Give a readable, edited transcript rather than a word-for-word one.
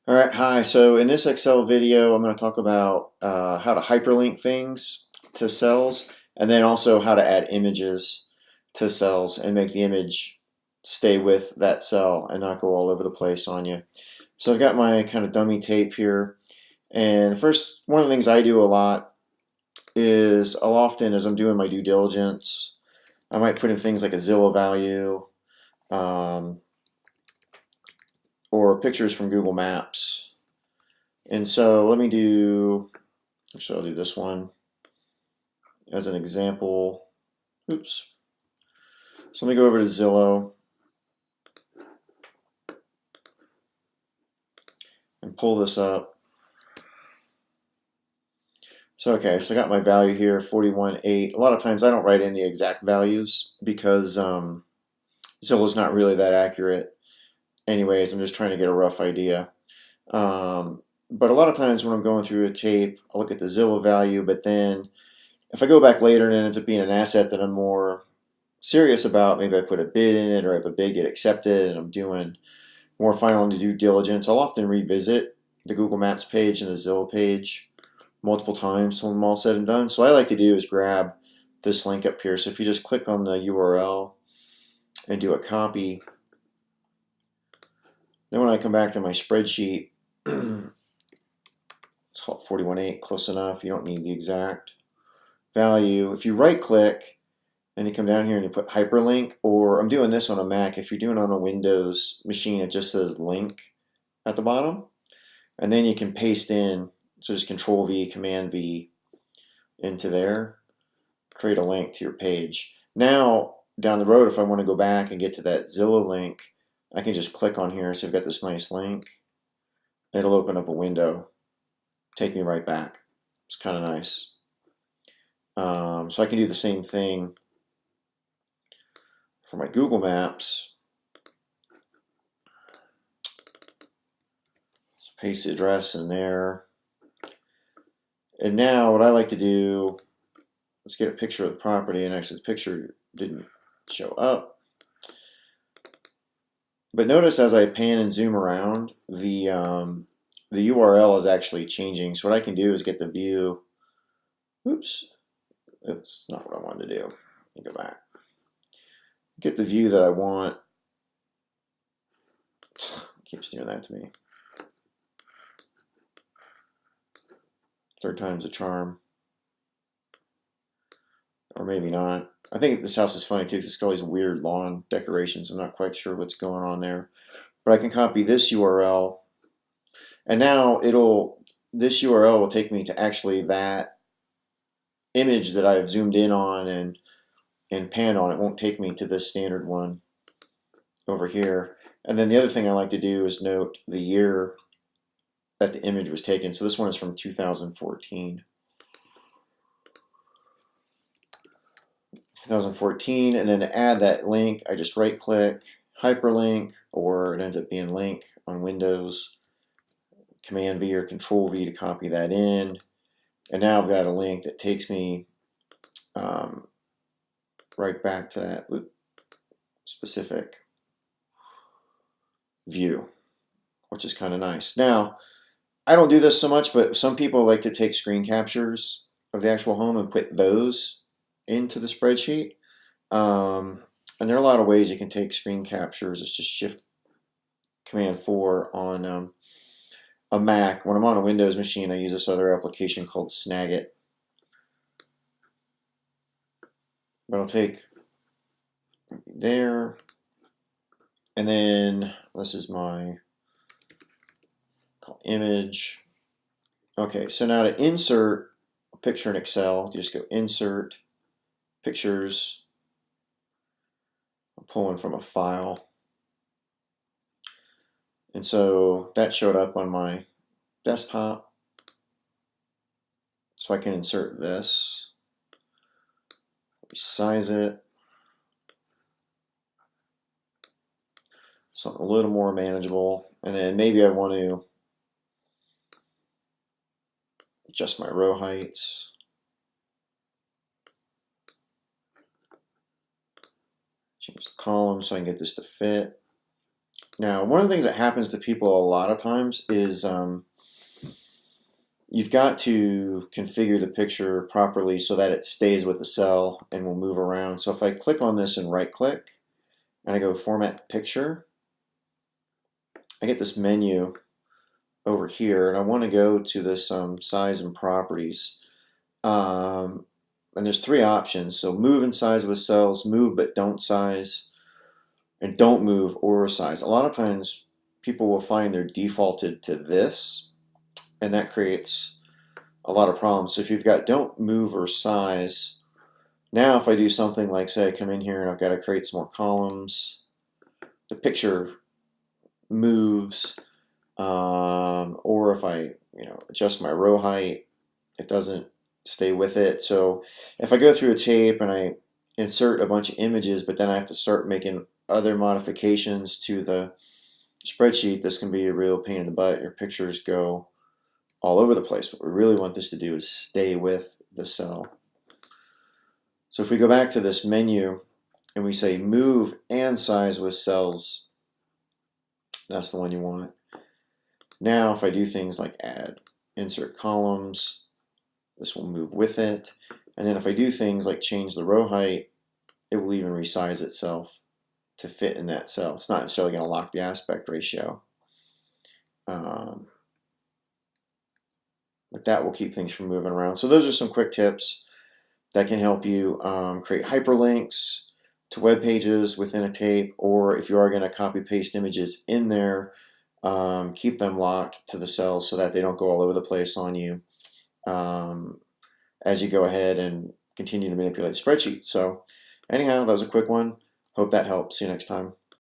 All right, hi. So in this Excel video, I'm going to talk about how to hyperlink things to cells, and then also how to add images to cells and make the image stay with that cell and not go all over the place on you. So I've got my kind of dummy tape here, and one of the things I do a lot is I'll often, as I'm doing my due diligence, I might put in things like a Zillow value um, or pictures from Google Maps. And so actually I'll do this one as an example. Oops. So let me go over to Zillow and pull this up. So I got my value here, 41.8. A lot of times I don't write in the exact values because Zillow's not really that accurate. Anyways, I'm just trying to get a rough idea. But a lot of times when I'm going through a tape, I look at the Zillow value, but then if I go back later and it ends up being an asset that I'm more serious about, maybe I put a bid in it or I have a bid get accepted and I'm doing more final due diligence, I'll often revisit the Google Maps page and the Zillow page multiple times when I'm all said and done. So what I like to do is grab this link up here. So if you just click on the URL and do a copy, then when I come back to my spreadsheet, it's called 41.8, close enough. You don't need the exact value. If you right click and you come down here and you put hyperlink, or I'm doing this on a Mac, if you're doing it on a Windows machine, it just says link at the bottom. And then you can paste in, so just Control V, Command V into there, create a link to your page. Now, down the road, if I want to go back and get to that Zillow link, I can just click on here. So I've got this nice link. It'll open up a window, take me right back. It's kind of nice. So I can do the same thing for my Google Maps. Paste the address in there. And now what I like to do, let's get a picture of the property, and actually the picture didn't show up. But notice as I pan and zoom around, the URL is actually changing. So what I can do is get the view. Oops, that's not what I wanted to do. Let me go back. Get the view that I want. It keeps doing that to me. Third time's a charm. Or maybe not. I think this house is funny too because it's got all these weird lawn decorations. I'm not quite sure what's going on there. But I can copy this URL, and now this URL will take me to actually that image that I've zoomed in on and panned on. It won't take me to this standard one over here. And then the other thing I like to do is note the year that the image was taken. So this one is from 2014. 2014, and then to add that link, I just right click, hyperlink, or it ends up being link on Windows, Command V or Control V to copy that in. And now I've got a link that takes me right back to that specific view, which is kind of nice. Now, I don't do this so much, but some people like to take screen captures of the actual home and put those into the spreadsheet. And there are a lot of ways you can take screen captures. It's just Shift Command 4 on a Mac. When I'm on a Windows machine, I use this other application called Snagit. But I'll take there, and then this is my image. Okay, so now to insert a picture in Excel, you just go Insert, Pictures. I'm pulling from a file. And so that showed up on my desktop. So I can insert this, resize it, something a little more manageable. And then maybe I want to adjust my row heights. Change the column so I can get this to fit. Now, one of the things that happens to people a lot of times is you've got to configure the picture properly so that it stays with the cell and will move around. So if I click on this and right click and I go Format Picture, I get this menu over here, and I want to go to this Size and Properties. And there's three options. So Move and Size with Cells, Move but Don't Size, and Don't Move or Size. A lot of times people will find they're defaulted to this, and that creates a lot of problems. So if you've got Don't Move or Size, now if I do something like, say I come in here and I've got to create some more columns, the picture moves, or if I adjust my row height, it doesn't stay with it. So if I go through a tape and I insert a bunch of images, but then I have to start making other modifications to the spreadsheet, this can be a real pain in the butt. Your pictures go all over the place. What we really want this to do is stay with the cell. So if we go back to this menu and we say Move and Size with Cells, that's the one you want. Now if I do things like add, insert columns, this will move with it. And then if I do things like change the row height, it will even resize itself to fit in that cell. It's not necessarily going to lock the aspect ratio. But that will keep things from moving around. So those are some quick tips that can help you create hyperlinks to web pages within a tape, or if you are going to copy paste images in there, keep them locked to the cells so that they don't go all over the place on you as you go ahead and continue to manipulate the spreadsheet. So anyhow, that was a quick one. Hope that helps. See you next time.